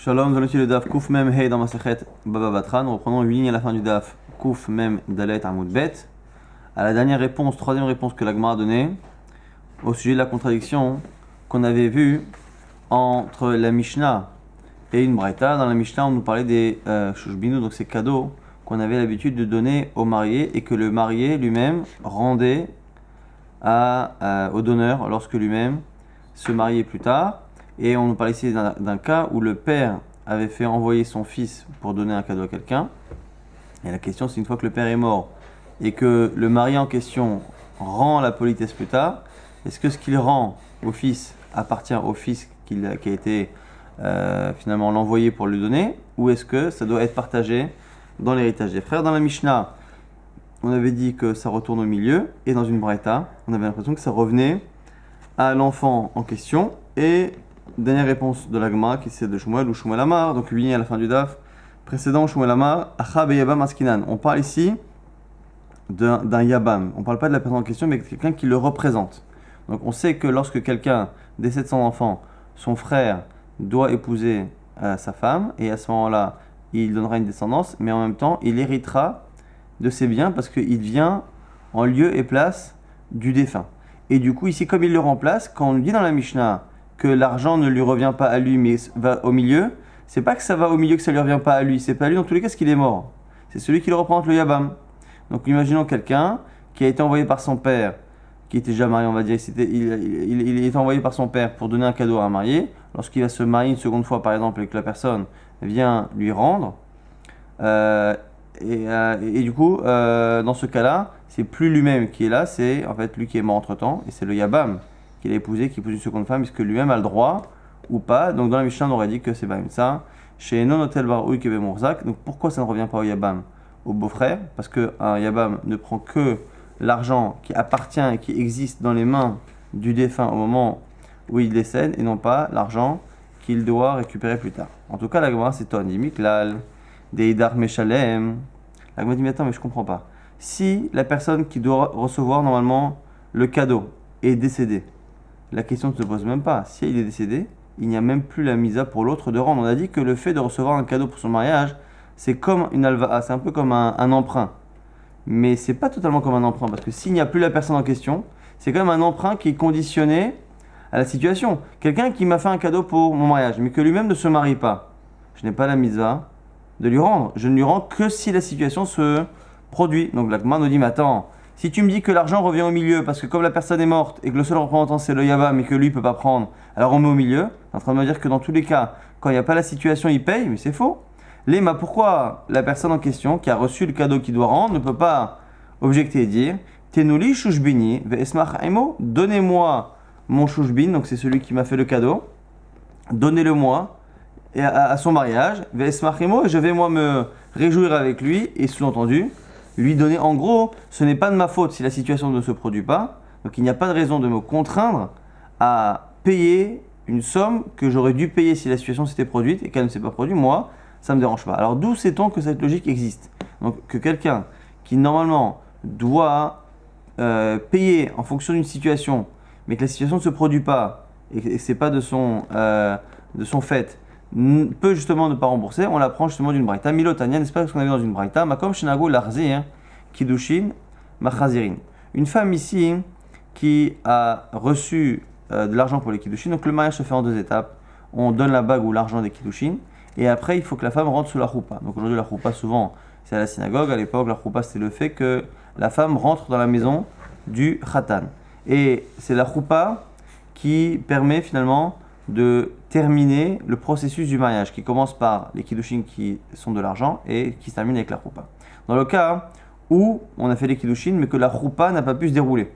Shalom, nous allons utiliser le daf Kouf Mem Hey dans Masechet Baba Batra. Nous reprenons 8 lignes à la fin du daf Kouf Mem Dalet Amoud Bet. À la dernière réponse, troisième réponse que la Gemara a donnée au sujet de la contradiction qu'on avait vue entre la Mishnah et une Braïta. Dans la Mishnah, on nous parlait des Shushbinu, donc ces cadeaux qu'on avait l'habitude de donner au marié et que le marié lui-même rendait au donneur lorsque lui-même se mariait plus tard. Et on nous parlait ici d'un cas où le père avait fait envoyer son fils pour donner un cadeau à quelqu'un. Et la question, c'est une fois que le père est mort et que le marié en question rend la politesse plus tard, est-ce que ce qu'il rend au fils appartient au fils qui a été finalement l'envoyé pour lui donner, ou est-ce que ça doit être partagé dans l'héritage des frères? Dans la Mishnah, on avait dit que ça retourne au milieu, et dans une Braïta, on avait l'impression que ça revenait à l'enfant en question. Et dernière réponse de la Gemara, qui c'est de Shmuel ou Shmuel Amar, donc 8 à la fin du daf précédent, Shmuel Amar, Acha Beyabam Askinan. On parle ici d'un Yabam. On ne parle pas de la personne en question, mais de quelqu'un qui le représente. Donc on sait que lorsque quelqu'un décède son enfant, son frère doit épouser sa femme, et à ce moment-là, il donnera une descendance, mais en même temps, il héritera de ses biens parce qu'il vient en lieu et place du défunt. Et du coup, ici, comme il le remplace, quand on nous dit dans la Mishnah que l'argent ne lui revient pas à lui, mais va au milieu, c'est pas que ça va au milieu que ça lui revient pas à lui, c'est pas à lui dans tous les cas, parce qu'il est mort. C'est celui qui le représente, le Yabam. Donc imaginons quelqu'un qui a été envoyé par son père, qui était déjà marié, on va dire, il est envoyé par son père pour donner un cadeau à un marié. Lorsqu'il va se marier une seconde fois, par exemple, et que la personne vient lui rendre, et du coup, dans ce cas-là, c'est plus lui-même qui est là, c'est en fait lui qui est mort entre-temps, et c'est le Yabam qu'il a épousé, qui épouse une seconde femme, puisque lui-même a le droit ou pas. Donc dans la Mishnah, on aurait dit que c'est pas même ça. Chez Non Hotel Baroui Kebe Mourzak, donc pourquoi ça ne revient pas au Yabam, au beau-frère? Parce qu'un Yabam ne prend que l'argent qui appartient et qui existe dans les mains du défunt au moment où il décède, et non pas l'argent qu'il doit récupérer plus tard. En tout cas, la Gemara c'est Tony Miklal, Deidar Meshalem. La Gemara dit, mais attends, mais je comprends pas. Si la personne qui doit recevoir normalement le cadeau est décédée, la question ne se pose même pas. Si il est décédé, il n'y a même plus la misa pour l'autre de rendre. On a dit que le fait de recevoir un cadeau pour son mariage, c'est comme une alva'a, c'est un peu comme un emprunt. Mais c'est pas totalement comme un emprunt, parce que s'il n'y a plus la personne en question, c'est quand même un emprunt qui est conditionné à la situation. Quelqu'un qui m'a fait un cadeau pour mon mariage, mais que lui-même ne se marie pas, je n'ai pas la misa de lui rendre. Je ne lui rends que si la situation se produit. Donc la Gemara nous dit, mais attends, si tu me dis que l'argent revient au milieu, parce que comme la personne est morte et que le seul représentant c'est le Yabam, mais que lui ne peut pas prendre, alors on met au milieu, tu es en train de me dire que dans tous les cas, quand il n'y a pas la situation, il paye, mais c'est faux. Léma, pourquoi la personne en question qui a reçu le cadeau qu'il doit rendre ne peut pas objecter et dire Tenuli shushbini ve'esmach aimo, donnez-moi mon shushbin, donc c'est celui qui m'a fait le cadeau, donnez-le-moi à son mariage, ve'esmach aimo, et je vais moi me réjouir avec lui, et sous-entendu, lui donner, en gros, ce n'est pas de ma faute si la situation ne se produit pas, donc il n'y a pas de raison de me contraindre à payer une somme que j'aurais dû payer si la situation s'était produite et qu'elle ne s'est pas produite, moi, ça ne me dérange pas. Alors d'où sait-on que cette logique existe? Donc que quelqu'un qui normalement doit payer en fonction d'une situation, mais que la situation ne se produit pas et que ce n'est pas de son fait, peut justement ne pas rembourser, on l'apprend justement d'une braïta. Milotania, n'est-ce pas ce qu'on avait dans une braïta? Makom shenago larzir kidushin machazirin. Une femme ici qui a reçu de l'argent pour les kidushin, donc le mariage se fait en deux étapes. On donne la bague ou l'argent des kidushin, et après il faut que la femme rentre sous la choupa. Donc aujourd'hui la choupa souvent c'est à la synagogue, à l'époque la choupa c'était le fait que la femme rentre dans la maison du khatan. Et c'est la choupa qui permet finalement de terminer le processus du mariage, qui commence par les kiddushin qui sont de l'argent et qui se termine avec la choupa. Dans le cas où on a fait les kiddushin mais que la choupa n'a pas pu se dérouler,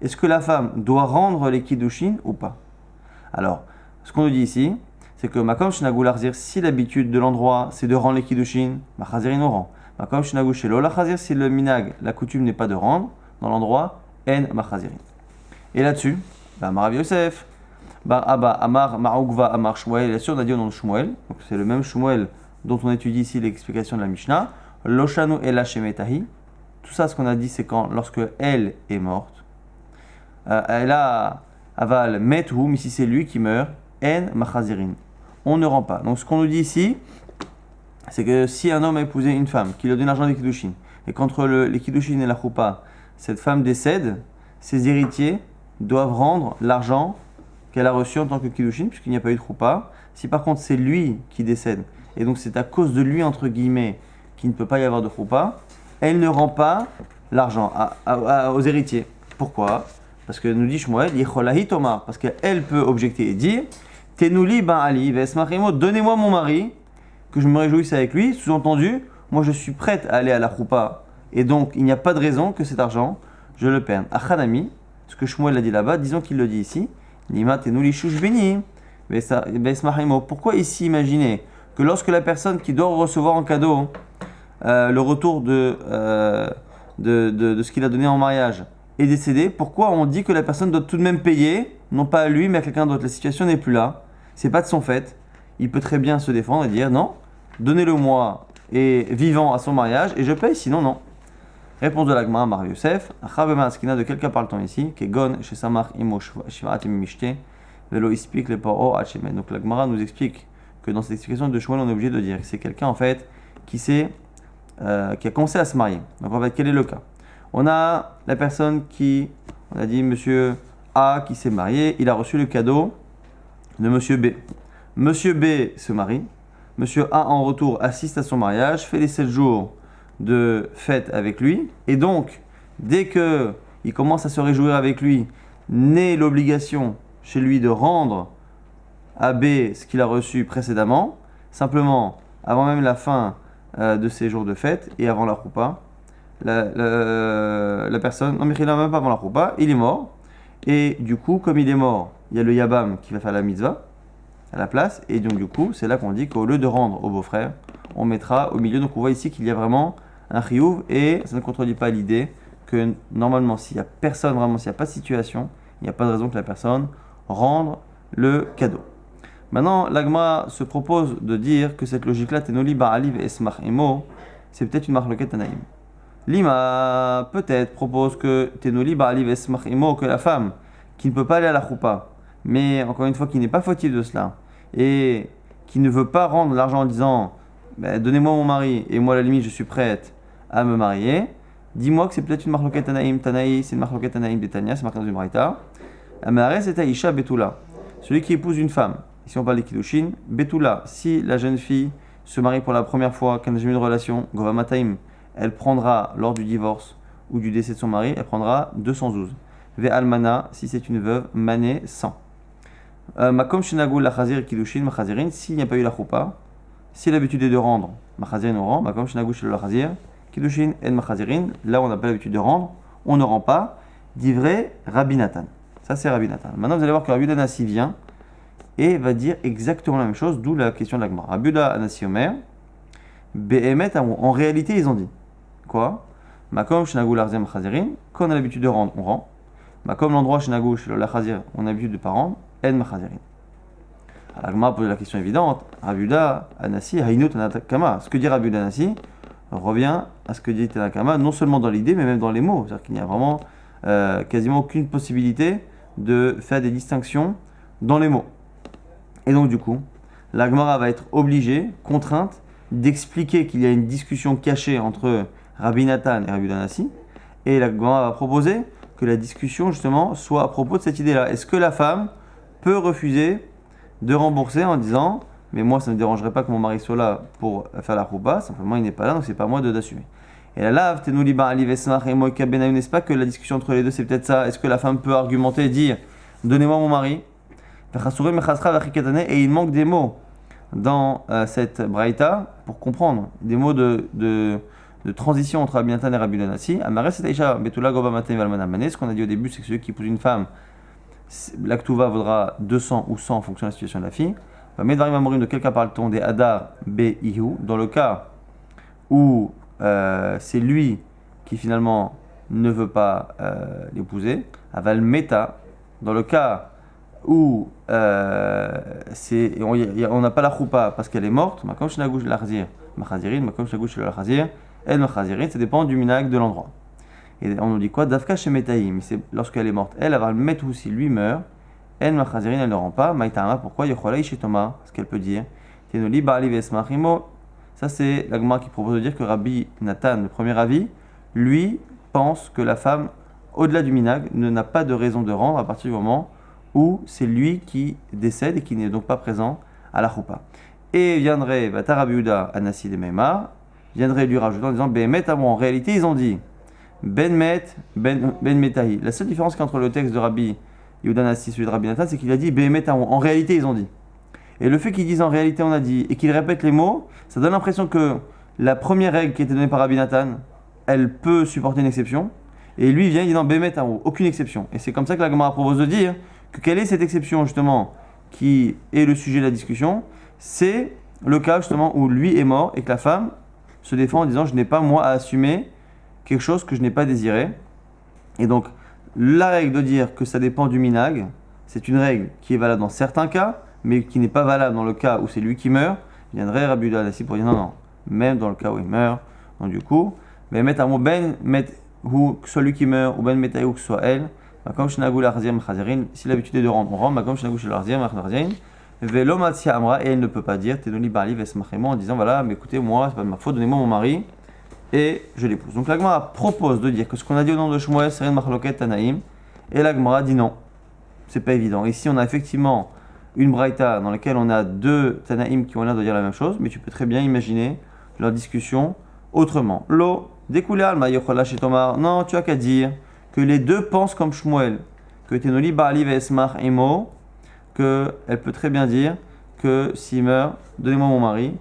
est-ce que la femme doit rendre les kiddushin ou pas? Alors, ce qu'on nous dit ici, c'est que makom shenagou larzir, si l'habitude de l'endroit c'est de rendre les kiddushin, machazirin on rend. Makom shenagou shelo lachazir, si le minag, la coutume n'est pas de rendre dans l'endroit, en machazirin. Et là-dessus, Marav Yosef, Bar Abba, Amar, Maroukva, Amar, Shmuel, et sûr, on a dit au nom de Shmuel, donc c'est le même Shmuel dont on étudie ici l'explication de la Mishnah, Loshanu Ela Shemetahi, tout ça, ce qu'on a dit, c'est lorsque elle est morte, elle a aval Methu, mais si c'est lui qui meurt, En Machazirin. on ne rend pas. Donc ce qu'on nous dit ici, c'est que si un homme a épousé une femme, qui lui donne l'argent des kiddushin, et qu'entre les kiddushin et la choupa, cette femme décède, ses héritiers doivent rendre l'argent qu'elle a reçu en tant que kiddushin, puisqu'il n'y a pas eu de choupa. Si par contre c'est lui qui décède, et donc c'est à cause de lui, entre guillemets, qu'il ne peut pas y avoir de choupa, elle ne rend pas l'argent aux héritiers. Pourquoi? Parce que nous dit Shmuel, Yecholahi Tomar, parce qu'elle peut objecter et dire, Tenouli ben Ali, Vesmachimo, donnez-moi mon mari, que je me réjouisse avec lui. Sous-entendu, moi je suis prête à aller à la choupa, et donc il n'y a pas de raison que cet argent, je le perde. Achanami, ce que Shmuel a dit là-bas, disons qu'il le dit ici, Nima Tenouli Shushbeni, Vesmachimo. Pourquoi ici imaginer que lorsque la personne qui doit recevoir en cadeau le retour de ce qu'il a donné en mariage est décédée, pourquoi on dit que la personne doit tout de même payer, non pas à lui mais à quelqu'un d'autre? La situation n'est plus là, c'est pas de son fait. Il peut très bien se défendre et dire non, donnez-le-moi et vivant à son mariage et je paye, sinon non. Réponse de l'Agmara Mar Yosef, Chabema Askina, de quel cas parle-t-on ici? Kegon chez Samar Imo Shivat Mishte Velo Ispik le Poro Hachemen. Donc l'Agmara nous explique que dans cette explication de Shmuel, on est obligé de dire que c'est quelqu'un en fait qui a commencé à se marier. Donc en fait, quel est le cas? On a la personne on a dit monsieur A qui s'est marié, il a reçu le cadeau de monsieur B. Monsieur B se marie, monsieur A en retour assiste à son mariage, fait les 7 jours de fête avec lui, et donc dès qu'il commence à se réjouir avec lui, naît l'obligation chez lui de rendre à B ce qu'il a reçu précédemment, simplement avant même la fin de ces jours de fête et avant la roupa, la personne, non mais il n'a même pas avant la roupa, il est mort, et du coup comme il est mort, il y a le yabam qui va faire la mitzvah à la place, et donc du coup c'est là qu'on dit qu'au lieu de rendre au beau-frère, on mettra au milieu. Donc on voit ici qu'il y a vraiment un chiyuv, et ça ne contredit pas l'idée que normalement s'il n'y a personne, vraiment s'il n'y a pas de situation, il n'y a pas de raison que la personne rende le cadeau. Maintenant, l'Agma se propose de dire que cette logique-là, Tenoli Ba'aliv Esmach Emo, c'est peut-être une marloquette Tanaïm. Lima, peut-être, propose que Tenoli Ba'aliv Esmach Emo, que la femme qui ne peut pas aller à la choupa, mais encore une fois, qui n'est pas fautive de cela, et qui ne veut pas rendre l'argent en disant donnez-moi mon mari, et moi à la limite je suis prête à me marier, dis-moi que c'est peut-être une marloquette Tanaïm. Tanaï, c'est une marloquette Tanaïm d'Etania, c'est marqué dans une braïta. Amare, c'est Aïcha Betula, celui qui épouse une femme. Si on parle des kiddushin, Betula, si la jeune fille se marie pour la première fois, qu'elle n'a jamais eu de relation, Govamataim, elle prendra, lors du divorce ou du décès de son mari, elle prendra 212. Ve Almana, si c'est une veuve, Mané, 100. Makom Shinagul la Chazir Kiddushin, Machazirin, s'il n'y a pas eu la choupa, si l'habitude est de rendre, Machazirin on rend, Makom Shinagul la Chazir, Kiddushin en Machazirin, là on n'a pas l'habitude de rendre, on ne rend pas, d'ivré Rabbi Nathan. Ça c'est Rabbi Nathan. Maintenant vous allez voir que Rabbi Anassi vient et va dire exactement la même chose, d'où la question de l'Agmara. Rabbi Anassi Omer, Behemet, en réalité ils ont dit quoi? Makom Shinagul la Chazir Machazirin, quand on a l'habitude de rendre, on rend. Makom l'endroit Shinagul la Chazir, on a l'habitude de ne pas rendre. En Machazirin. L'Agmara pose la question évidente. Rabbi Anassi, Hainu Tanakama. Ce que dit Rabbi Anassi revient à ce que dit Tanakama, non seulement dans l'idée, mais même dans les mots. C'est-à-dire qu'il n'y a vraiment quasiment aucune possibilité de faire des distinctions dans les mots. Et donc, du coup, l'Agmara va être obligée, contrainte, d'expliquer qu'il y a une discussion cachée entre Rabbi Nathan et Rabbi Anassi. Et l'Agmara va proposer que la discussion, justement, soit à propos de cette idée-là. Est-ce que la femme peut refuser de rembourser en disant mais moi ça ne me dérangerait pas que mon mari soit là pour faire la rouba, simplement il n'est pas là donc c'est pas à moi d'assumer. Et là, n'est-ce pas que la discussion entre les deux c'est peut-être ça? Est-ce que la femme peut argumenter et dire donnez-moi mon mari? Et il manque des mots dans cette braïta pour comprendre des mots de transition entre Rabbi Nathan et Rabbi Anassi. Ce qu'on a dit au début c'est que celui qui épouse une femme, l'actuva vaudra 200 ou 100 en fonction de la situation de la fille. De quel cas parle-t-on? Des Hadar B. Ihu. Dans le cas où c'est lui qui finalement ne veut pas l'épouser. Aval Meta. Dans le cas où on n'a pas la choupa parce qu'elle est morte. Makom Shinagouch Lachazir. Machazirin. Makom Shinagouch Lachazir. El Machazirin. Ça dépend du minag de l'endroit. Et on nous dit quoi? Dafka chez Metaïm, c'est lorsqu'elle est morte. Elle va le mettre aussi, lui meurt. En machazirin, elle ne rend pas. Maïtama, pourquoi Yochola Ishetoma, ce qu'elle peut dire. Tenoli Ba'ali Vesmachimo. Ça, c'est la Gemara qui propose de dire que Rabbi Nathan, le premier avis, lui, pense que la femme, au-delà du minag, n'a pas de raison de rendre à partir du moment où c'est lui qui décède et qui n'est donc pas présent à la choupa. Et viendrait Rabbi Yehuda Anassi de Meimar, viendrait lui rajouter en disant Behemet Amro. En réalité, ils ont dit Ben Metahi. La seule différence qu'entre le texte de Rabbi Yehuda Anassi et celui de Rabbi Nathan, c'est qu'il a dit Behemet Amro. En réalité, ils ont dit. Et le fait qu'ils disent en réalité on a dit et qu'ils répètent les mots, ça donne l'impression que la première règle qui était donnée par Rabbi Nathan, elle peut supporter une exception. Et lui il vient, il dit non, Bémet Aro, aucune exception. Et c'est comme ça que la Gemara propose de dire que quelle est cette exception justement qui est le sujet de la discussion. C'est le cas justement où lui est mort et que la femme se défend en disant je n'ai pas moi à assumer quelque chose que je n'ai pas désiré. Et donc la règle de dire que ça dépend du minag, c'est une règle qui est valable dans certains cas, mais qui n'est pas valable dans le cas où c'est lui qui meurt. Viendrait Rabbi Yehuda Anassi pour dire non, même dans le cas où il meurt. Donc du coup, ben mettre un mot ben mettre ou que soit lui qui meurt ou ben mettre ou que ce soit elle. Comme shenagou l'arziam chazerin, si l'habitude est de rendre, on rend. Comme shenagou chez l'arziam chazerin, velo matsia amra, et elle ne peut pas dire tenoli bali vesmachemo en disant voilà, mais écoutez, moi c'est pas de ma faute, donnez-moi mon mari et je l'épouse. Donc la Gemara propose de dire que ce qu'on a dit au nom de Shmuel c'est une machloket tanaïm, et la Gemara dit non, c'est pas évident. Ici on a effectivement une braïta dans laquelle on a deux Tanaïm qui ont l'air de dire la même chose, mais tu peux très bien imaginer leur discussion autrement. Lo, découlé alma yochola chez Tomar. Non, tu as qu'à dire que les deux pensent comme Shmuel, que Tenoli Ba'ali ve'esmach emo, qu'elle peut très bien dire que s'il meurt, donnez-moi mon mari,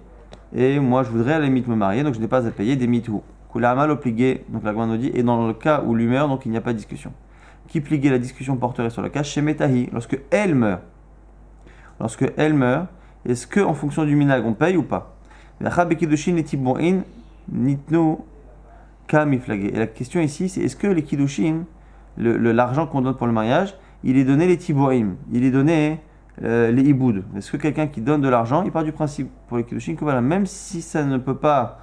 et moi je voudrais à la limite me marier, donc je n'ai pas à payer des mitou. Kula amal opligué, donc la Gemara nous dit, et dans le cas où lui meurt, donc il n'y a pas de discussion. Qui pliguait la discussion porterait sur le cas chez Metahi, lorsque elle meurt. Lorsque elle meurt, est-ce que en fonction du minag on paye ou pas? Et la question ici, c'est est-ce que les kiddushin, l'argent qu'on donne pour le mariage, il est donné les tiborim, il est donné les iboud. Est-ce que quelqu'un qui donne de l'argent, il part du principe pour les kiddushin que voilà, même si ça ne peut pas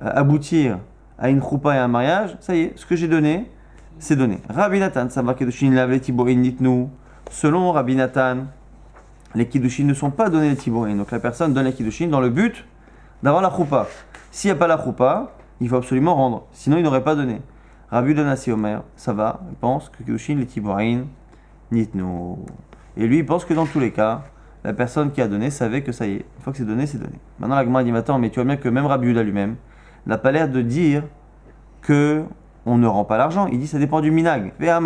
aboutir à une choupa et à un mariage, ça y est, ce que j'ai donné, c'est donné. Rabbi Nathan, ça va kiddushin lave les tiborim nitnu. Selon Rabbi Nathan, les kiddushin ne sont pas donnés les tiborim. Donc la personne donne les kiddushin dans le but d'avoir la choupa. S'il n'y a pas la choupa, il faut absolument rendre. Sinon, il n'aurait pas donné. Rabbi Yehuda Anassi Omer, ça va, il pense que kiddushin les tiborim nitnu. Et lui, il pense que dans tous les cas, la personne qui a donné savait que ça y est. Une fois que c'est donné, c'est donné. Maintenant, la Gemara dit attends, mais tu vois bien que même Rabbi Yehuda lui-même n'a pas l'air de dire que on ne rend pas l'argent. Il dit ça dépend du minag. Tu vois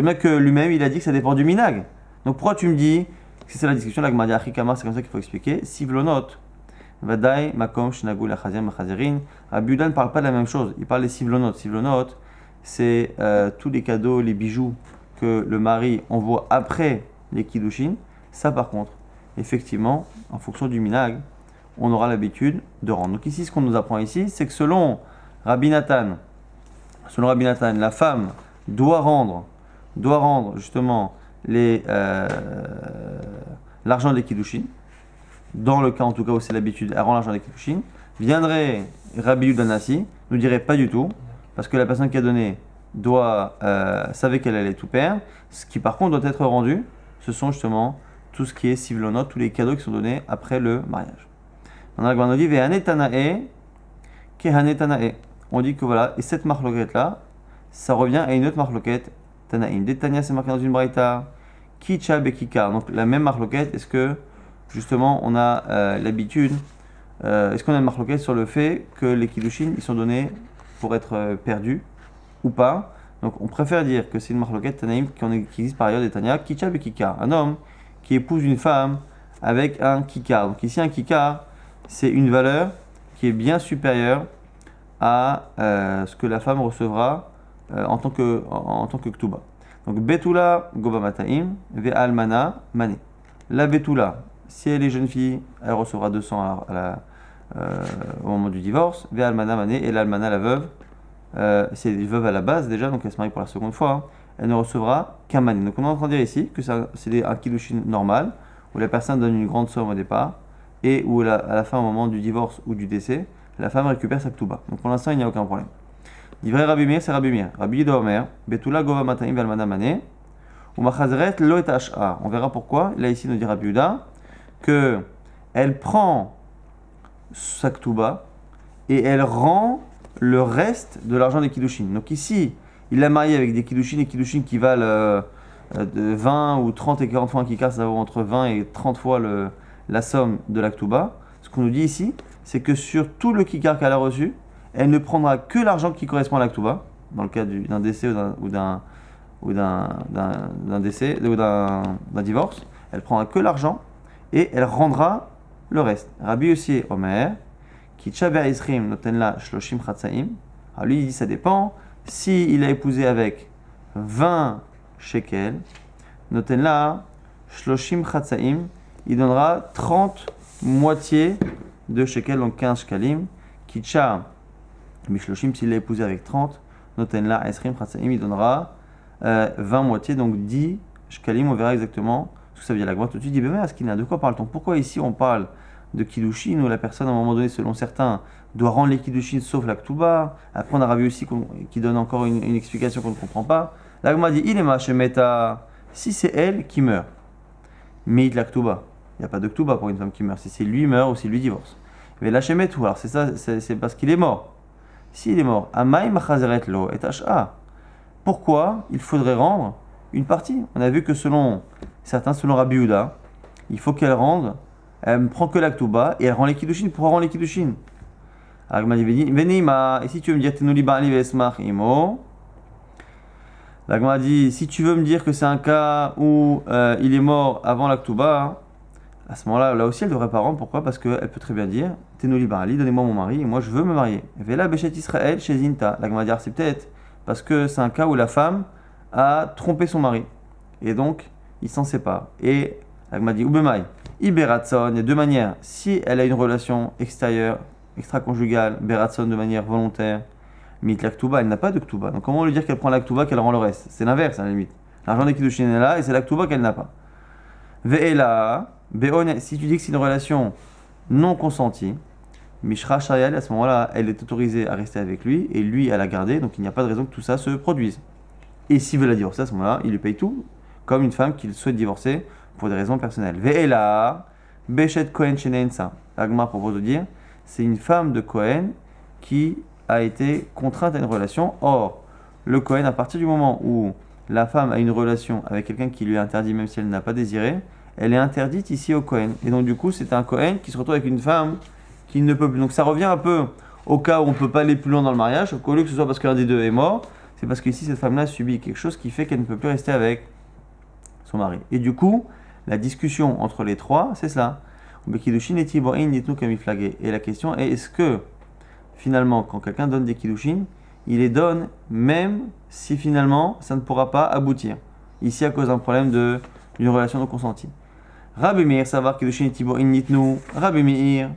bien que lui-même, il a dit que ça dépend du minag. Donc pourquoi tu me dis, si c'est la discussion, la Gemara dit Achikama, c'est comme ça qu'il faut expliquer. Sivlonot, Vadaï, Makom, Shinagul, Achazim, Achazirin. Rabbi Yehuda ne parle pas de la même chose. Il parle des Sivlonot. Sivlonot, c'est tous les cadeaux, les bijoux que le mari envoie après les kiddushin. Ça, par contre, effectivement, en fonction du minag, on aura l'habitude de rendre. Donc ici, ce qu'on nous apprend ici, c'est que selon Rabbi Nathan, la femme doit rendre justement l'argent des kiddushin, dans le cas en tout cas où c'est l'habitude, elle rend l'argent des kiddushin. Viendrait Rabbi Yehuda Anassi, nous dirait pas du tout, parce que la personne qui a donné savait qu'elle allait tout perdre. Ce qui par contre doit être rendu, ce sont justement tout ce qui est sivlonot, tous les cadeaux qui sont donnés après le mariage. On a dit ve'hanetanae kehanetanae. On dit que voilà, et cette marloquette là, ça revient à une autre marloquette Tanaïm. Détania, c'est marqué dans une braïta. Kicha bekikar. Donc la même marloquette, est-ce que justement on a l'habitude, est-ce qu'on a une marloquette sur le fait que les kiddushin ils sont donnés pour être perdus ou pas? Donc on préfère dire que c'est une marloquette Tanaïm qui existe par ailleurs des Tania. Kicha bekikar. Un homme qui épouse une femme avec un kikar. Donc ici un kikar, c'est une valeur qui est bien supérieure à ce que la femme recevra en tant que ktuba. Donc betula goba mataim ve almana mané. La betula, si elle est jeune fille, elle recevra 200 au moment du divorce. Ve almana mané, et l'almana, la veuve, c'est une veuve à la base déjà, donc elle se marie pour la seconde fois, hein, elle ne recevra qu'un mané. Donc on est en train de dire ici que c'est un kiddushin normal, où la personne donne une grande somme au départ, et où à la fin, au moment du divorce ou du décès, la femme récupère sa ktuba. Donc pour l'instant, il n'y a aucun problème. Divrei Rabbi Meir, c'est Rabbi Meir. Rabbi Yehuda Omer, Betula Gova Mataim Valmana Mané, ou machazeret lo et ash'a. On verra pourquoi. Là, ici, nous dit Rabbi Yehuda que elle prend sa ktuba et elle rend le reste de l'argent des kiddushin. Donc ici, il l'a mariée avec des kiddushin et kiddushin qui valent de 20 ou 30 et 40 fois un kikar, ça vaut entre 20 et 30 fois la somme de la ktuba. Ce qu'on nous dit ici, c'est que sur tout le kikar qu'elle a reçu, elle ne prendra que l'argent qui correspond à la ktuba, dans le cas d'un décès ou d'un décès ou d'un divorce. Elle prendra que l'argent et elle rendra le reste. Rabbi Yossi Omer, qui Chaber Isrim notenla shloshim chatzaim. Alors lui, il dit ça dépend. Si il a épousé avec 20 shekels, notenla shloshim chatzaim, il donnera 30 moitiés de shekels, donc 15 shekalim. Kitcha mishloshim, s'il l'a épousé avec 30, notenla isrim chatzaim, il donnera 20 moitiés, donc 10 shekalim. On verra exactement ce que ça veut dire. La Gemara tout de suite dit, mais Askina, de quoi parle-t-on? Pourquoi ici on parle de kiddushin où la personne à un moment donné, selon certains, doit rendre les kiddushin sauf la ktuba? Après on a Rabbi aussi qui donne encore une explication qu'on ne comprend pas. La Gemara dit, il est machemeta, si c'est elle qui meurt, mais il la ktuba. Il n'y a pas de ktuba pour une femme qui meurt, si c'est lui meurt ou si lui divorce. Mais la shemetu, alors c'est ça, c'est parce qu'il est mort. S'il est mort, amay machazeret lo et ha. Pourquoi il faudrait rendre une partie? On a vu que selon certains, selon Rabbi Yehuda, il faut qu'elle rende, elle ne prend que la ktuba et elle rend les kiddushin pour rendre les kiddushin. Alors il dit, venima, et si tu veux me dire tenuli ba'ali ve'esmach imo, la Gemara dit, si tu veux me dire que c'est un cas où il est mort avant la ktuba, à ce moment-là, là aussi elle devrait pas rendre. Pourquoi? Parce qu'elle peut très bien dire, tenuli ba'ali, donnez-moi mon mari et moi je veux me marier. Vela bechet Israël chez Zinta. La Gemara dit, c'est peut-être parce que c'est un cas où la femme a trompé son mari et donc il s'en sépare. Et la Gemara dit, ubemai, iberatson, il y a deux manières. Si elle a une relation extérieure, extra-conjugale, beratson de manière volontaire, mit la ktuba, elle n'a pas de ktuba. Donc comment lui dire qu'elle prend la ktuba, qu'elle rend le reste? C'est l'inverse à la limite. L'argent des kiddushin est là et c'est la ktuba qu'elle n'a pas. Ve'ela, be'one, si tu dis que c'est une relation non consentie, mishra shayal, à ce moment-là, elle est autorisée à rester avec lui et lui à la garder, donc il n'y a pas de raison que tout ça se produise. Et s'il veut la divorcer, à ce moment-là, il lui paye tout, comme une femme qu'il souhaite divorcer pour des raisons personnelles. Ve'ela, bechet kohen shenensa. L'Agma propose de dire, c'est une femme de Kohen qui a été contrainte à une relation. Or, le Kohen, à partir du moment où la femme a une relation avec quelqu'un qui lui est interdit, même si elle n'a pas désiré, elle est interdite ici au Kohen. Et donc, du coup, c'est un Kohen qui se retrouve avec une femme qui ne peut plus. Donc, ça revient un peu au cas où on ne peut pas aller plus loin dans le mariage, au lieu que ce soit parce qu'un des deux est mort, c'est parce qu'ici, cette femme-là subit quelque chose qui fait qu'elle ne peut plus rester avec son mari. Et du coup, la discussion entre les trois, c'est cela. Et la question est, est-ce que finalement, quand quelqu'un donne des kiddushin, il les donne même si finalement ça ne pourra pas aboutir. Ici, à cause d'un problème d'une relation non consentie. Rabbi Meir, savoir kiddushin et tiborin nitnu. Rabbi Meir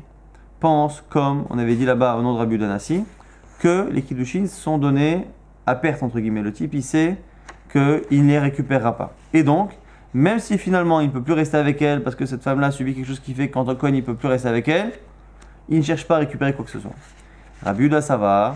pense, comme on avait dit là-bas au nom de Rabbi Udanassi, que les kiddushin sont donnés à perte, entre guillemets. Le type, il sait qu'il ne les récupérera pas. Et donc, même si finalement il ne peut plus rester avec elle parce que cette femme-là subit quelque chose qui fait qu'en tant que Kohen il ne peut plus rester avec elle, il ne cherche pas à récupérer quoi que ce soit. Rabbi Yehuda Savar,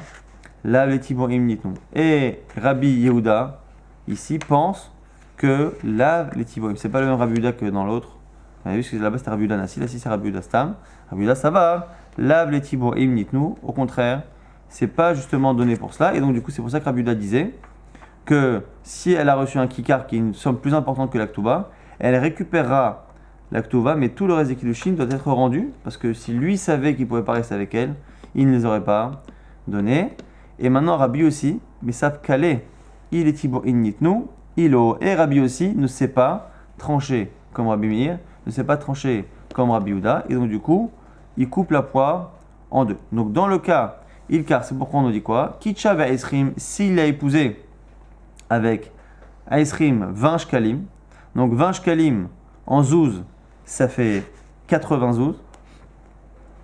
lave les tiborim nitnu. Et Rabbi Yehuda, ici, pense que lave les tiborim. C'est pas le même Rabbi Yehuda que dans l'autre. On a vu que là-bas c'était Rabbi Yehuda Nassi, là c'est Rabbi Yehuda Stam. Rabbi Yehuda Savar, lave les tiborim nitnu. Au contraire, c'est pas justement donné pour cela. Et donc du coup c'est pour ça que Rabbi Yehuda disait que si elle a reçu un kikar qui est une somme plus importante que la ktuba, elle récupérera la ktuba, mais tout le reste des kiddushin doit être rendu, parce que si lui savait qu'il ne pouvait pas rester avec elle, il ne les aurait pas donnés. Et maintenant Rabbi aussi, mais savent caler, il est tibo nitnu, ilo, et Rabbi aussi ne sait pas trancher comme Rabbi Meir, ne sait pas trancher comme Rabbi Yehuda, et donc du coup, il coupe la poire en deux. Donc dans le cas, Ilkar, c'est pourquoi on nous dit quoi? Kitcha va Esrim, s'il l'a épousé avec Aesrim 20 shkalim. Donc 20 shkalim en zouz, ça fait 80 zouz.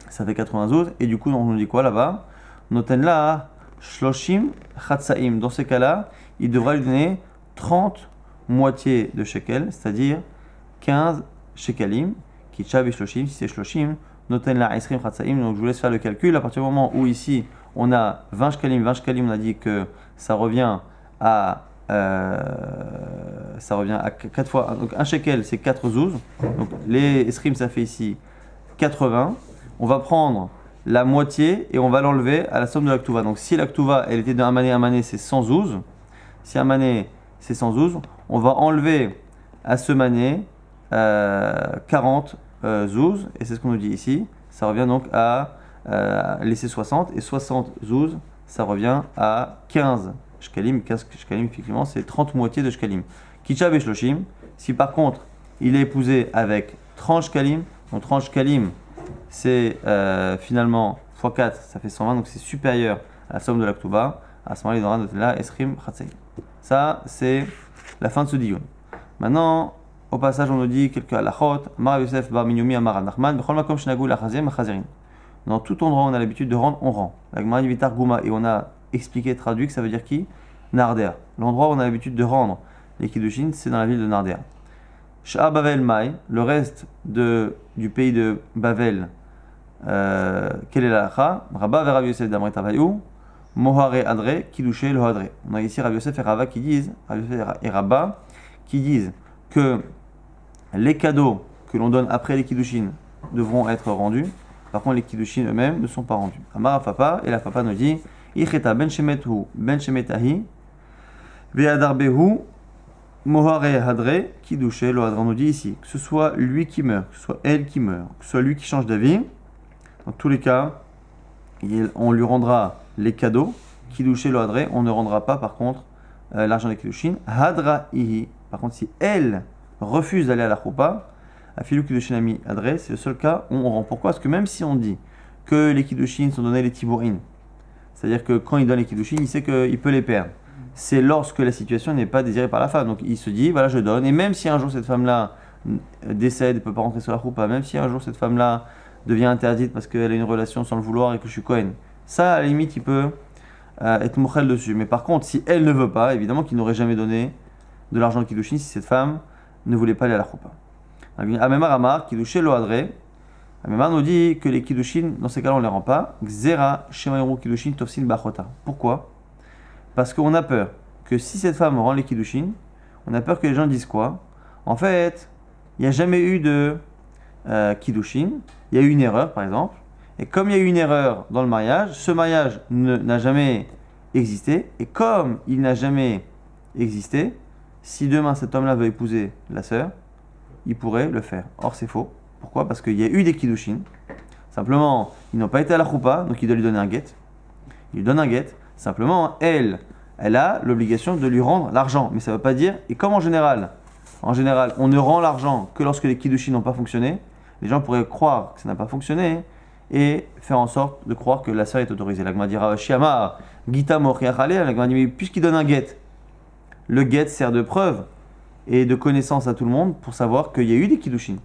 Ça fait 80 zouz. Et du coup, on nous dit quoi là-bas? Notenla shloshim chatsaim. Dans ces cas-là, il devra lui donner 30 moitiés de shekel, c'est-à-dire 15 shekalim. Kitchav et shloshim, si c'est shloshim. Notenla Aesrim chatsaim. Donc je vous laisse faire le calcul. À partir du moment où ici, on a 20 shkalim, on a dit que ça revient à ça revient à 4 fois. Donc un shekel, c'est 4 zouz. Donc les esrim, ça fait ici 80. On va prendre la moitié et on va l'enlever à la somme de la ktuva. Donc si la ktuva, elle était d'un mané à mané, c'est 100 zouz. Si un mané, c'est 100 zouz, on va enlever à ce mané 40 zouz. Et c'est ce qu'on nous dit ici. Ça revient donc à laisser 60. Et 60 zouz, ça revient à 15 shkalim. 15 shkalim, effectivement, c'est 30 moitiés de shkalim. Kicha beshloshim. Si par contre, il est épousé avec 30 shkalim, donc 30 shkalim, c'est finalement x 4, ça fait 120, donc c'est supérieur à la somme de la ktuba. À ce moment-là, il donnera de là esrim chatzei. Ça, c'est la fin de ce digun. Maintenant, au passage, on nous dit quelques halachot. Mar Yosef bar Minyomi amar Nachman, bechol makom shenagul achazim achazirin. Dans tout endroit où on a l'habitude de rendre, on rend. La Gemara dit Vitar Gouma, et on a expliqué, traduit que ça veut dire qui? Nardea. L'endroit où on a l'habitude de rendre les kiddushin, c'est dans la ville de Nardea. Sh'a Bavel Mai, le reste du pays de Bavel, quel est l'alacha? Rabba ve Rav Yosef d'Amret Avayou, Mohare Adre, Kiddushe lo Adre. On a ici Rav Yosef et Rabba qui disent, Rav Yosef et Rabba qui disent que les cadeaux que l'on donne après les kiddushin devront être rendus. Par contre, les kiddushin eux-mêmes ne sont pas rendus. Amara Papa, et la Papa nous dit Icheta ben shemethu ben shemetahi ve'adarbehu mohare hadre kiddushe lo hadre. On nous dit ici que ce soit lui qui meurt, que ce soit elle qui meurt, que ce soit lui qui change d'avis. Dans tous les cas, on lui rendra les cadeaux. Kiddushe lo hadre, on ne rendra pas par contre l'argent des kiddushin. Hadra ihi. Par contre, si elle refuse d'aller à la choupa, Afilu Kiddushin Ami Adre, c'est le seul cas où on rend. Pourquoi? Parce que même si on dit que les Kiddushin sont donnés les Tibourines, c'est-à-dire que quand il donne les Kiddushin, il sait qu'il peut les perdre. C'est lorsque la situation n'est pas désirée par la femme. Donc il se dit, voilà, je donne. Et même si un jour cette femme-là décède et ne peut pas rentrer sur la choupa, même si un jour cette femme-là devient interdite parce qu'elle a une relation sans le vouloir et que je suis Kohen, ça, à la limite, il peut être mouchel dessus. Mais par contre, si elle ne veut pas, évidemment qu'il n'aurait jamais donné de l'argent au Kiddushin si cette femme ne voulait pas aller à la choupa. Amemar Amar, Kiddushin lo Adre. Amemar nous dit que les Kiddushin, dans ces cas-là, on ne les rend pas. Xera, Shemaïru Kiddushin, Tofsin Bachota. Pourquoi? Parce qu'on a peur que si cette femme rend les Kiddushin, on a peur que les gens disent quoi? En fait, il n'y a jamais eu de Kiddushin, il y a eu une erreur par exemple. Et comme il y a eu une erreur dans le mariage, ce mariage n'a jamais existé. Et comme il n'a jamais existé, si demain cet homme-là veut épouser la sœur, il pourrait le faire. Or c'est faux. Pourquoi? Parce qu'il y a eu des kiddushin. Simplement, ils n'ont pas été à la choupa, donc il doit lui donner un guet. Il lui donne un guet. Simplement, elle a l'obligation de lui rendre l'argent. Mais ça ne veut pas dire. Et comme en général, on ne rend l'argent que lorsque les kiddushin n'ont pas fonctionné, les gens pourraient croire que ça n'a pas fonctionné et faire en sorte de croire que la sœur est autorisée. La Gemara dira Shiamar, Gita Moriachale. La Gemara dit, mais puisqu'il donne un guet, le guet sert de preuve et de connaissance à tout le monde pour savoir qu'il y a eu des kiddushin.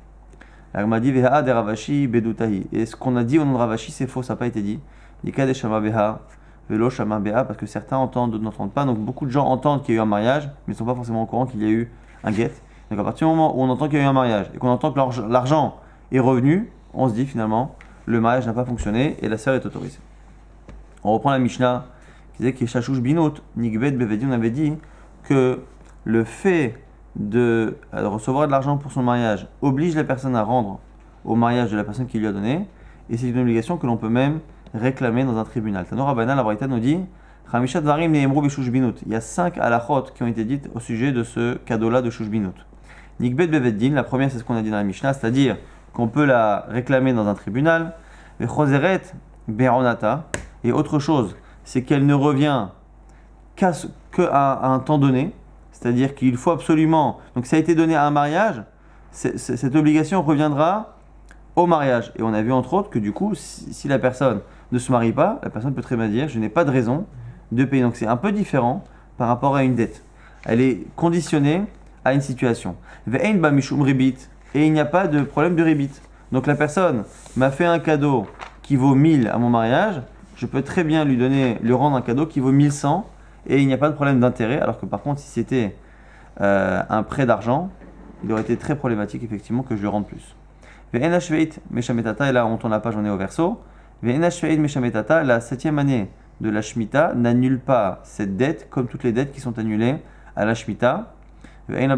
La Gemara dit Veha de Ravashi bedutahi. Et ce qu'on a dit au nom de Ravashi, c'est faux, ça n'a pas été dit. Dika de Shama Beha, Velo Shama Beha, parce que certains entendent, d'autres n'entendent pas. Donc beaucoup de gens entendent qu'il y a eu un mariage, mais ne sont pas forcément au courant qu'il y a eu un guet. Donc à partir du moment où on entend qu'il y a eu un mariage et qu'on entend que l'argent est revenu, on se dit finalement le mariage n'a pas fonctionné et la sœur est autorisée. On reprend la Mishnah qui disait qu'il est Shashouch Binot, Nigbet Bevedi, on avait dit que le fait de recevoir de l'argent pour son mariage oblige la personne à rendre au mariage de la personne qui lui a donné, et c'est une obligation que l'on peut même réclamer dans un tribunal. Tanor Rabbanan, la Braïta nous dit Chamishat Varim Neemru Beshush Binut. Il y a 5 halachot qui ont été dites au sujet de ce cadeau-là de Shush Binut. Nikbet Beveddin, la première c'est ce qu'on a dit dans la Mishnah, c'est-à-dire qu'on peut la réclamer dans un tribunal. Et Choseret Beronata, et autre chose, c'est qu'elle ne revient qu'à un temps donné, c'est-à-dire qu'il faut absolument. Donc, ça a été donné à un mariage, cette obligation reviendra au mariage. Et on a vu entre autres que du coup, si la personne ne se marie pas, la personne peut très bien dire je n'ai pas de raison de payer. Donc, c'est un peu différent par rapport à une dette. Elle est conditionnée à une situation. Ve'ein ba mishum ribit, et il n'y a pas de problème de ribit. Donc, la personne m'a fait un cadeau qui vaut 1000 à mon mariage, je peux très bien lui rendre un cadeau qui vaut 1100 et il n'y a pas de problème d'intérêt, alors que par contre, si c'était un prêt d'argent, il aurait été très problématique effectivement que je lui rende plus. Ve'en hashveit meshametata, et là on tourne la page, on est au verso. Ve'en hashveit meshametata, la 7e année de la Shemitah n'annule pas cette dette comme toutes les dettes qui sont annulées à la Shemitah. Mais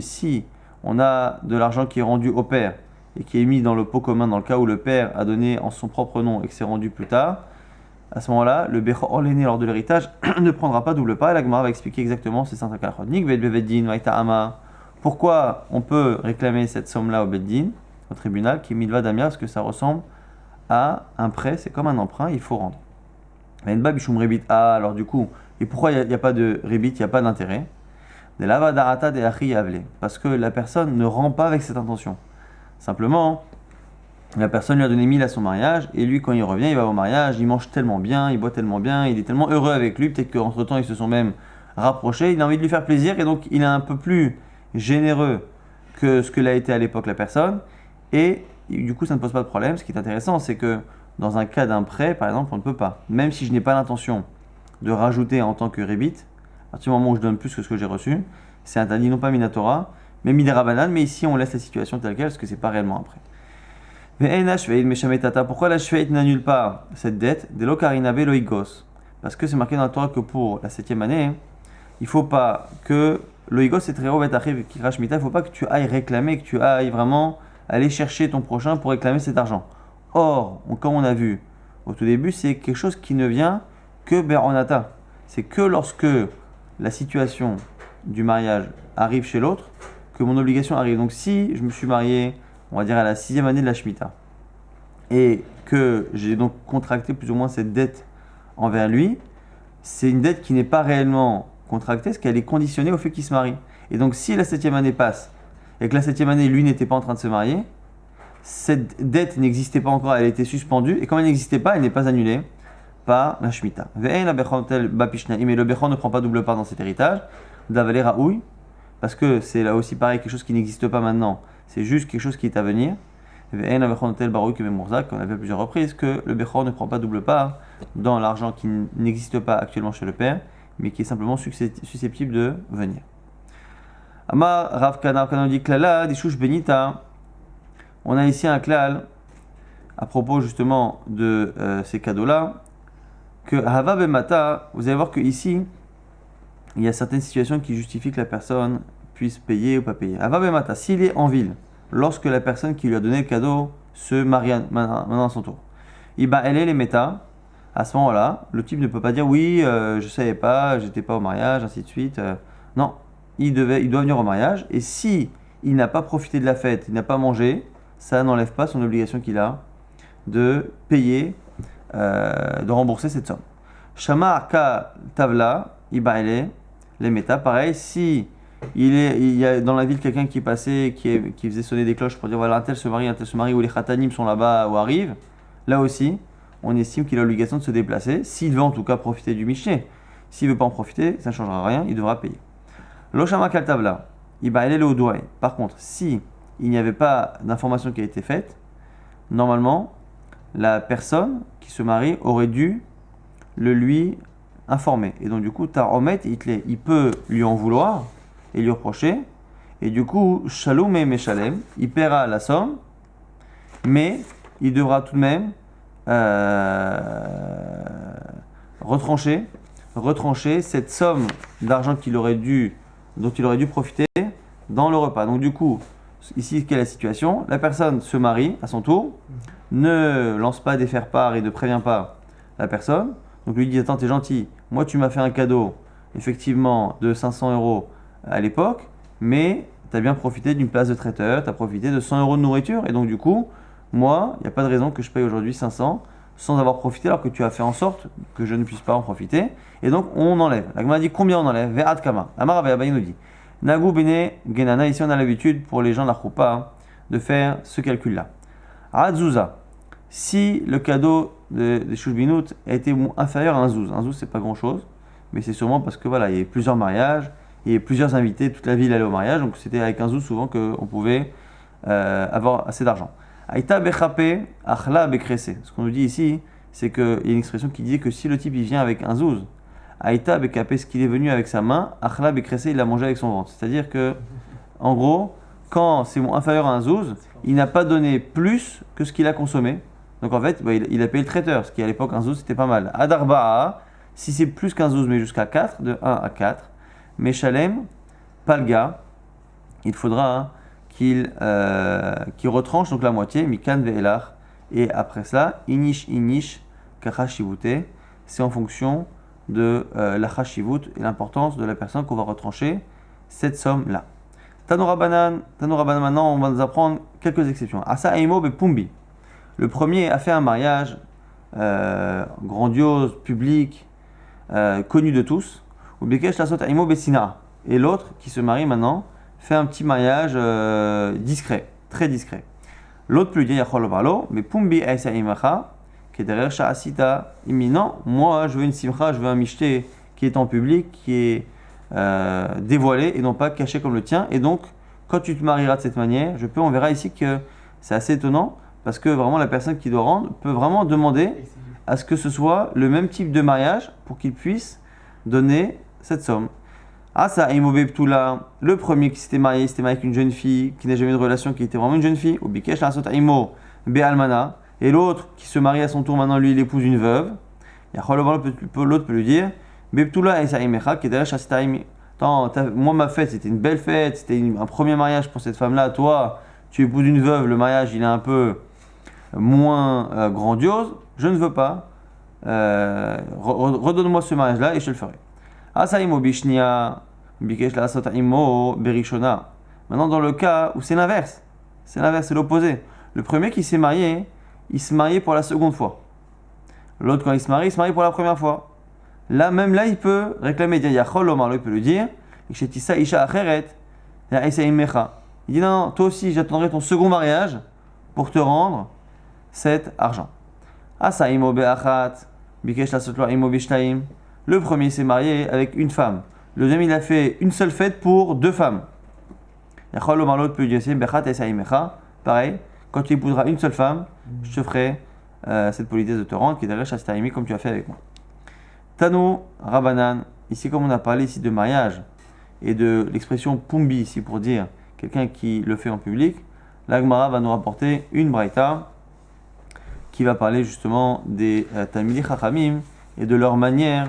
si on a de l'argent qui est rendu au père et qui est mis dans le pot commun dans le cas où le père a donné en son propre nom et que c'est rendu plus tard, à ce moment-là, le Bechor l'aîné lors de l'héritage ne prendra pas double part. Et la Gemara va expliquer exactement ces 5 halachot. Pourquoi on peut réclamer cette somme-là au Beddin, au tribunal, qui est milva damia, parce que ça ressemble à un prêt, c'est comme un emprunt, il faut rendre. Alors du coup, et pourquoi il n'y a pas de rébit, il n'y a pas d'intérêt? Parce que la personne ne rend pas avec cette intention. Simplement, la personne lui a donné 1000 à son mariage, et lui, quand il revient, il va au mariage, il mange tellement bien, il boit tellement bien, il est tellement heureux avec lui, peut-être qu'entre temps, ils se sont même rapprochés, il a envie de lui faire plaisir, et donc il est un peu plus généreux que ce que l'a été à l'époque la personne, et du coup, ça ne pose pas de problème. Ce qui est intéressant, c'est que dans un cas d'un prêt, par exemple, on ne peut pas, même si je n'ai pas l'intention de rajouter en tant que rébit, à partir du moment où je donne plus que ce que j'ai reçu, c'est interdit non pas minatora, mais midera, mais ici on laisse la situation telle quelle, parce que c'est pas réellement un prêt. Pourquoi la shveit n'annule pas cette dette? Parce que c'est marqué dans la Torah que pour la 7e année, il ne faut pas que l'oigos c'est très haut, il ne faut pas que tu ailles réclamer, que tu ailles vraiment aller chercher ton prochain pour réclamer cet argent. Or, comme on a vu au tout début, c'est quelque chose qui ne vient que beronata. C'est que lorsque la situation du mariage arrive chez l'autre, que mon obligation arrive. Donc si je me suis marié, on va dire à la 6e année de la Shemitah, et que j'ai donc contracté plus ou moins cette dette envers lui, c'est une dette qui n'est pas réellement contractée, parce qu'elle est conditionnée au fait qu'il se marie. Et donc si la 7e année passe, et que la 7e année, lui n'était pas en train de se marier, cette dette n'existait pas encore, elle était suspendue, et comme elle n'existait pas, elle n'est pas annulée par la Shemitah. Mais le Bechor ne prend pas double part dans cet héritage, d'avaler raoui, parce que c'est là aussi pareil, quelque chose qui n'existe pas maintenant, c'est juste quelque chose qui est à venir. On a vu à plusieurs reprises que le Bechor ne prend pas double part dans l'argent qui n'existe pas actuellement chez le père, mais qui est simplement susceptible de venir. Amar Rav Kana dit Klala, Dishush Benita. On a ici un klal à propos justement de ces cadeaux-là, que Hava Bemata, vous allez voir que ici, il y a certaines situations qui justifient que la personne puisse payer ou pas payer. Hava Bemata, s'il est en ville, lorsque la personne qui lui a donné le cadeau se marie maintenant à son tour, elle est les méta. À ce moment-là, le type ne peut pas dire oui, je savais pas, j'étais pas au mariage, ainsi de suite. Non, il doit venir au mariage, et si il n'a pas profité de la fête, il n'a pas mangé, ça n'enlève pas son obligation qu'il a de payer, de rembourser cette somme. Shama Arka Tavla, Ibaele, les méta, pareil, si il y a dans la ville quelqu'un qui passait, qui faisait sonner des cloches pour dire voilà, un tel se marie, ou les khatanim sont là-bas ou arrivent, là aussi, on estime qu'il a l'obligation de se déplacer, s'il veut en tout cas profiter du Mishneh. S'il ne veut pas en profiter, ça ne changera rien, il devra payer. L'Oshama Kaltavla, Ibaele le Odouai. Par contre, si il n'y avait pas d'information qui a été faite, normalement, la personne qui se marie aurait dû le lui informer. Et donc, du coup, Taromet, il peut lui en vouloir et lui reprocher. Et du coup, Shalom et Meshalem, il paiera la somme, mais il devra tout de même retrancher cette somme d'argent dont il aurait dû profiter dans le repas. Donc du coup, ici, quelle est la situation? La personne se marie à son tour, ne lance pas des faire-part et ne prévient pas la personne. Donc lui dit, attends, t'es gentil, moi tu m'as fait un cadeau, effectivement, de 500 € à l'époque, mais tu as bien profité d'une place de traiteur, tu as profité de 100 € de nourriture, et donc du coup, moi, il n'y a pas de raison que je paye aujourd'hui 500 sans avoir profité, alors que tu as fait en sorte que je ne puisse pas en profiter. Et donc, on enlève. La Gemara dit combien on enlève? Ve'ad kama. Amar Abaye nous dit Nagu bene genana. Ici, on a l'habitude, pour les gens de la choupa, de faire ce calcul-là. Adzuza. Si le cadeau des Shulbinut a été inférieur à un zouz c'est pas grand-chose, mais c'est sûrement parce que voilà, il y avait plusieurs mariages, il y avait plusieurs invités, toute la ville allait au mariage, donc c'était avec un zouz souvent qu'on pouvait avoir assez d'argent. Aïta bechape achla bekrese. Ce qu'on nous dit ici, c'est qu'il y a une expression qui dit que si le type il vient avec un zouz, Aïta bekape, ce qu'il est venu avec sa main, achla bekrese, il l'a mangé avec son ventre. C'est-à-dire que, en gros, quand c'est inférieur à un zouz, il n'a pas donné plus que ce qu'il a consommé. Donc en fait, il a payé le traiteur, ce qui à l'époque un zouz c'était pas mal. Adarba'a, Si c'est plus qu'un zouz, mais jusqu'à 4, de 1 à 4, Meshalem, Palga, il faudra qu'il retranche donc la moitié, Mikan ve'elach, et après cela, Inish, Kachashivute, c'est en fonction de la Chashivut et l'importance de la personne qu'on va retrancher cette somme-là. Tanoura Banan, maintenant, on va nous apprendre quelques exceptions. Asa Aimo be Pumbi. Le premier a fait un mariage grandiose, public, connu de tous. Ou Bekesh Lasot Aimo be Sina. Et l'autre, qui se marie maintenant, fait un petit mariage discret, très discret. L'autre peut lui dire Yachol Valo, mais Pumbi Aisa Imacha, qui est derrière Sha'asita, imminent. Moi, je veux une simcha, je veux un michté qui est en public, qui est dévoilé et non pas caché comme le tien. Et donc, quand tu te marieras de cette manière, on verra ici que c'est assez étonnant parce que vraiment la personne qui doit rendre peut vraiment demander à ce que ce soit le même type de mariage pour qu'il puisse donner cette somme. Ah ça, Ptula, le premier qui s'était marié avec une jeune fille qui n'a jamais eu de relation, qui était vraiment une jeune fille, ou Bikesh la Sot Aimo Be Almana, et l'autre qui se marie à son tour maintenant, lui il épouse une veuve. L'autre peut lui dire Beptula et Saimecha, qui est derrière Shasitaim. Attends, moi ma fête c'était une belle fête, c'était un premier mariage pour cette femme-là. Toi, tu épouses une veuve, le mariage il est un peu moins grandiose. Je ne veux pas. Redonne-moi ce mariage-là et je te le ferai. Asaimo Bishnia, Bikesh la Sot Aimo Berishona. Maintenant, dans le cas où c'est l'inverse, c'est l'opposé. Le premier qui s'est marié, il se mariait pour la seconde fois. L'autre, quand il se marie pour la première fois. Là, même là, il peut réclamer, dire Yachol Omar, il peut le dire. Il dit non, toi aussi, j'attendrai ton second mariage pour te rendre cet argent. Asaimo Be'achat, Bikesh la Sotlo Aimo Bishtaim. Le premier s'est marié avec une femme. Le deuxième, il a fait une seule fête pour deux femmes. Yachol Omar, l'autre peut dire Bechat et Saimecha. Pareil, quand tu épouseras une seule femme, je te ferai cette politesse de te rendre qui est derrière Shastaimi comme tu as fait avec moi. Tano Rabanan, ici comme on a parlé ici de mariage et de l'expression Pumbi ici pour dire quelqu'un qui le fait en public, l'Agmara va nous rapporter une braïta qui va parler justement des Talmidei Chachamim et de leur manière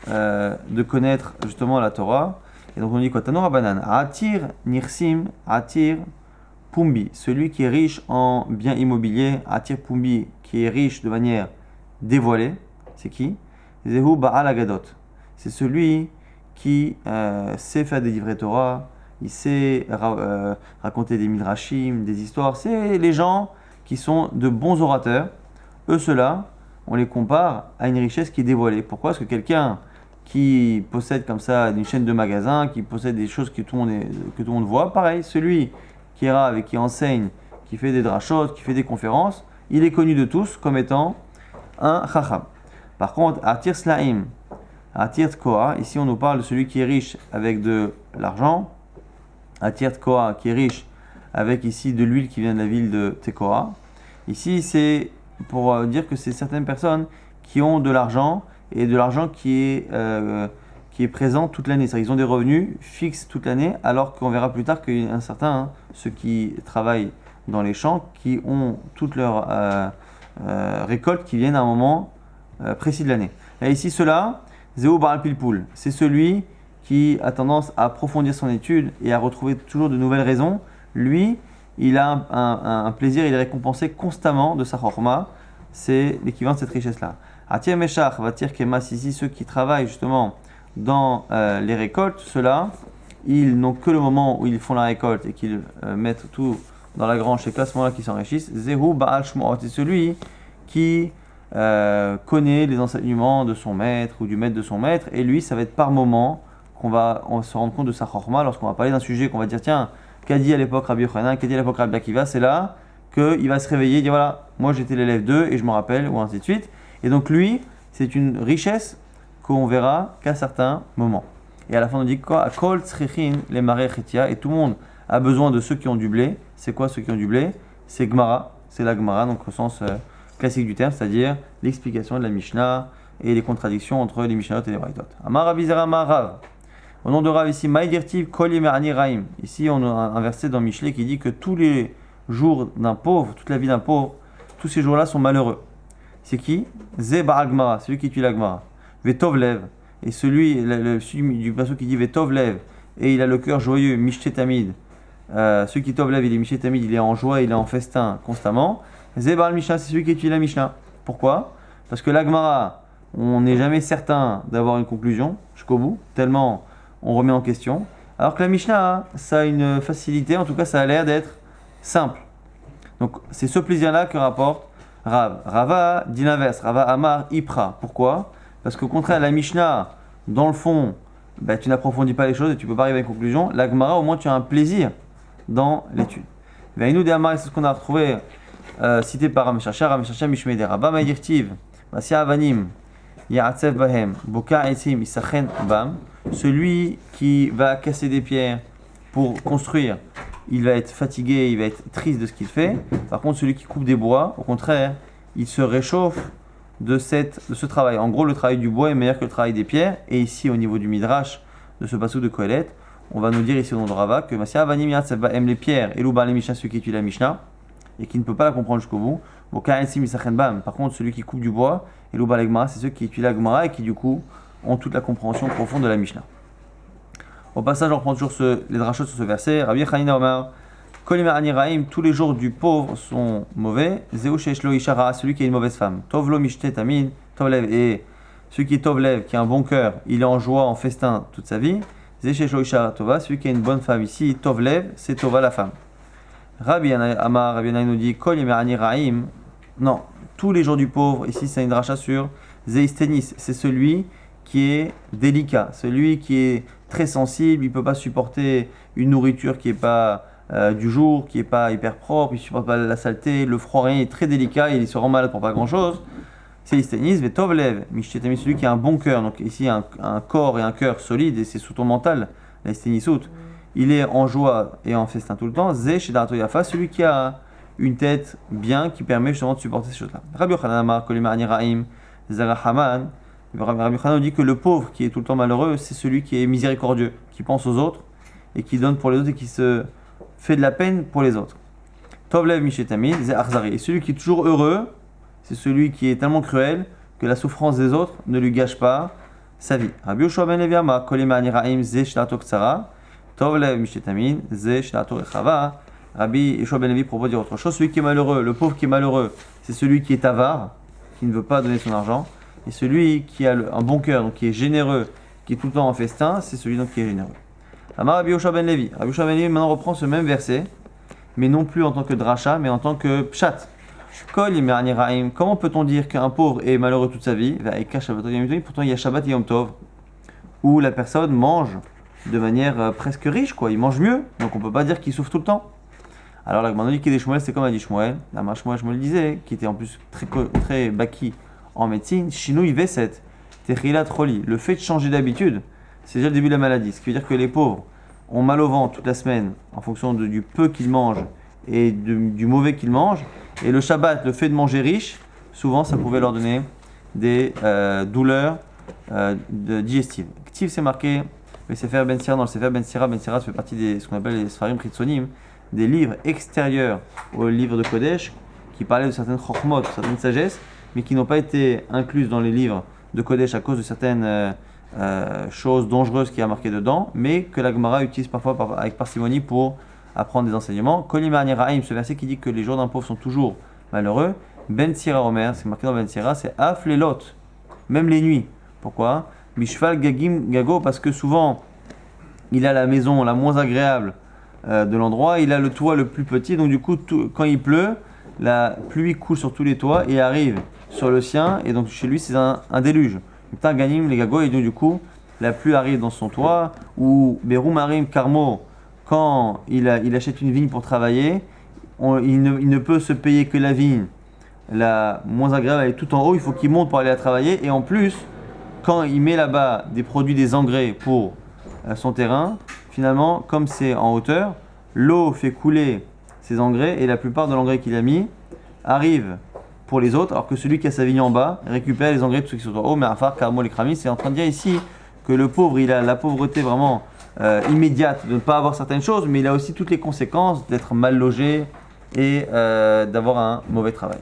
de connaître justement la Torah. Et donc on dit quoi? Tano Rabanan, Atir Nirsim, Atir Pumbi, celui qui est riche en biens immobiliers, Atir Pumbi, qui est riche de manière dévoilée, c'est qui? Zehu Ba'al Agadot. C'est celui qui sait faire des livrets Torah, il sait raconter des midrashim, des histoires. C'est les gens qui sont de bons orateurs. Eux, ceux-là, on les compare à une richesse qui est dévoilée. Pourquoi? Parce que quelqu'un qui possède comme ça une chaîne de magasins, qui possède des choses que tout le monde voit, pareil, celui qui est rave et qui enseigne, qui fait des drashot, qui fait des conférences, il est connu de tous comme étant un chacham. Par contre, Atir Slaim, Atir Tkoa, ici on nous parle de celui qui est riche avec de l'argent. Atir Tkoa, qui est riche avec ici de l'huile qui vient de la ville de Tekoa. Ici, c'est pour dire que c'est certaines personnes qui ont de l'argent et de l'argent qui est présent toute l'année. C'est-à-dire qu'ils ont des revenus fixes toute l'année, alors qu'on verra plus tard qu'il y a un certain, ceux qui travaillent dans les champs, qui ont toutes leurs récoltes qui viennent à un moment précis de l'année. Et ici, cela, Zéo Baral Pilpoul, c'est celui qui a tendance à approfondir son étude et à retrouver toujours de nouvelles raisons. Lui, il a un plaisir, il est récompensé constamment de sa chorma. C'est l'équivalent de cette richesse-là. Atir Meshach, Vatir Kemas, ici, ceux qui travaillent justement dans les récoltes, ceux-là, ils n'ont que le moment où ils font la récolte et qu'ils mettent tout dans la grange, c'est qu'à ce moment-là qu'ils s'enrichissent. Zehu Baal Shmuot, c'est celui qui connaît les enseignements de son maître ou du maître de son maître, et lui, ça va être par moment qu'on va se rendre compte de sa chorma lorsqu'on va parler d'un sujet qu'on va dire tiens, qu'a dit à l'époque Rabbi Yochanan, qu'a dit à l'époque Rabbi Akiva, c'est là qu'il va se réveiller et dire voilà, moi j'étais l'élève d'eux et je me rappelle, ou ainsi de suite. Et donc lui, c'est une richesse qu'on verra qu'à certains moments. Et à la fin, on dit quoi? Kol tzrichin les maré chetia, et tout le monde a besoin de ceux qui ont du blé. C'est quoi ceux qui ont du blé? C'est Gemara, c'est la Gemara, donc au sens classique du terme, c'est-à-dire l'explication de la Mishnah et les contradictions entre les Mishnayot et les Braithot. Amar Rabbi Zera Amar Rav. Au nom de Rav ici, Maïdirtiv Kol Yemerani Raim. Ici, on a un verset dans Michelet qui dit que tous les jours d'un pauvre, toute la vie d'un pauvre, tous ces jours-là sont malheureux. C'est qui? Ze Ba'al Gemara, celui qui tue la Gemara. Vetov lev. Et celui du passage qui dit Vetov lev, et il a le cœur joyeux, Mishte Tamid. Celui qui Tov lev, il est Mishte Tamid, il est en joie, il est en festin constamment. Zebal Mishnah, c'est celui qui étudie la Mishnah. Pourquoi? Parce que l'Agmara, on n'est jamais certain d'avoir une conclusion jusqu'au bout, tellement on remet en question. Alors que la Mishnah, ça a une facilité, en tout cas ça a l'air d'être simple. Donc c'est ce plaisir-là que rapporte Rav. Rava dit l'inverse, Rava Amar Ipra. Pourquoi? Parce qu'au contraire, la Mishnah, dans le fond, tu n'approfondis pas les choses et tu ne peux pas arriver à une conclusion. La Gemara, au moins tu as un plaisir dans l'étude. Veinu de Amar, c'est ce qu'on a retrouvé cité par Rameshachar Mishmei de Rabba Maïdirtiv, Masia Avanim, Ya'atsev Bahem, Boka Etzim, Isachen Bam. Celui qui va casser des pierres pour construire, il va être fatigué, il va être triste de ce qu'il fait. Par contre, celui qui coupe des bois, au contraire, il se réchauffe de ce travail. En gros, le travail du bois est meilleur que le travail des pierres. Et ici, au niveau du Midrash, de ce passage de Kohelet, on va nous dire ici au nom de Rava que Masia Avanim Ya'atsev Bahem les pierres, et Louba les Mishnah, celui qui étudie la Mishnah, et qui ne peut pas la comprendre jusqu'au bout. Par contre, celui qui coupe du bois, et l'Uba l'Agmara, c'est ceux qui étudient la Gemara et qui, du coup, ont toute la compréhension profonde de la Mishnah. Au passage, on reprend toujours les drachot sur ce verset. Rabbi Chanina Omar, Kolimar Aniraim, tous les jours du pauvre sont mauvais. Zeu Sheshlo Ishara, celui qui a une mauvaise femme. Tovlo Mishte Tamin, Tovlev, et celui qui est Tovlev, qui a un bon cœur, il est en joie, en festin toute sa vie. Zeu Sheshlo Ishara Tova, celui qui a une bonne femme ici, Tovlev, c'est Tova la femme. Rabbi Amar, Rabbi Yanaï nous dit Kolimar Aniraim, non, tous les jours du pauvre, ici c'est une dracha sur Zeistenis, c'est celui qui est délicat, celui qui est très sensible, il ne peut pas supporter une nourriture qui n'est pas du jour, qui n'est pas hyper propre, il ne supporte pas la saleté, le froid, rien, il est très délicat, il se rend malade pour pas grand chose. C'est Zeistenis, Vetovlev, Mishtetamis, celui qui a un bon cœur, donc ici un corps et un cœur solide, et c'est sous ton mental, l'Eistenisut, il est en joie et en festin tout le temps. Zé Shedarato Yafa, celui qui a une tête bien qui permet justement de supporter ces choses-là. Rabbi Yochanan Amar Kolimar Aniraim Zarahaman. Rabbi Yochanan dit que le pauvre qui est tout le temps malheureux, c'est celui qui est miséricordieux, qui pense aux autres et qui donne pour les autres et qui se fait de la peine pour les autres. Tovlev Mishetamid Zé Arzari. Et celui qui est toujours heureux, c'est celui qui est tellement cruel que la souffrance des autres ne lui gâche pas sa vie. Rabbi Yoshua ben Levi Amar Kolimar Aniraim Zé Shelato Ksara. Tovlev Mishetamid Zé Shelato Rechava. Rabbi Yoshua ben Levi propose de dire autre chose. Celui qui est malheureux, le pauvre qui est malheureux, c'est celui qui est avare, qui ne veut pas donner son argent. Et celui qui a un bon cœur, donc qui est généreux, qui est tout le temps en festin, c'est celui donc qui est généreux. Amar Rabbi Yoshua ben Levi. Rabbi Yoshua ben Levi maintenant reprend ce même verset, mais non plus en tant que dracha, mais en tant que pshat. Comment peut-on dire qu'un pauvre est malheureux toute sa vie? Pourtant il y a Shabbat et Yom Tov, où la personne mange de manière presque riche, quoi. Il mange mieux, donc on ne peut pas dire qu'il souffre tout le temps. Alors la Gemara dit qu'il est Shmuel, c'est comme a dit Shmuel. La marche Shmuel disait, qui était en plus très baki en médecine, Shinui Veset, Techilat Roli. Le fait de changer d'habitude, c'est déjà le début de la maladie. Ce qui veut dire que les pauvres ont mal au ventre toute la semaine en fonction du peu qu'ils mangent et du mauvais qu'ils mangent. Et le Shabbat, le fait de manger riche, souvent ça pouvait leur donner des douleurs digestives. Ktiv, c'est marqué, le Sefer Ben Sira, dans le Sefer Ben Sira ça fait partie de ce qu'on appelle les Sfarim Chitzonim, des livres extérieurs au livre de Kodesh, qui parlaient de certaines chokmot, de certaines sagesses, mais qui n'ont pas été incluses dans les livres de Kodesh à cause de certaines choses dangereuses qu'il y a marquées dedans, mais que la Gemara utilise parfois avec parcimonie pour apprendre des enseignements. Kolima Aniraim, ce verset qui dit que les jours d'un pauvre sont toujours malheureux. Ben Sira Omer, c'est marqué dans Ben Sira, c'est Af Lelot, même les nuits. Pourquoi? Mishval Gagim Gago, parce que souvent il a la maison la moins agréable de l'endroit, il a le toit le plus petit, donc du coup quand il pleut, la pluie coule sur tous les toits et arrive sur le sien, et donc chez lui c'est un déluge. Ganim les Gago, et donc du coup la pluie arrive dans son toit, ou Beru Marim Karmo, quand il achète une vigne pour travailler, il ne peut se payer que la vigne la moins agréable, elle est tout en haut, il faut qu'il monte pour aller la travailler, et en plus quand il met là-bas des produits, des engrais pour son terrain, finalement, comme c'est en hauteur, l'eau fait couler ses engrais et la plupart de l'engrais qu'il a mis arrive pour les autres, alors que celui qui a sa vigne en bas récupère les engrais de ceux qui sont en haut. Mais Afar, Karmo, les Kramis, c'est en train de dire ici que le pauvre, il a la pauvreté vraiment immédiate de ne pas avoir certaines choses, mais il a aussi toutes les conséquences d'être mal logé et d'avoir un mauvais travail.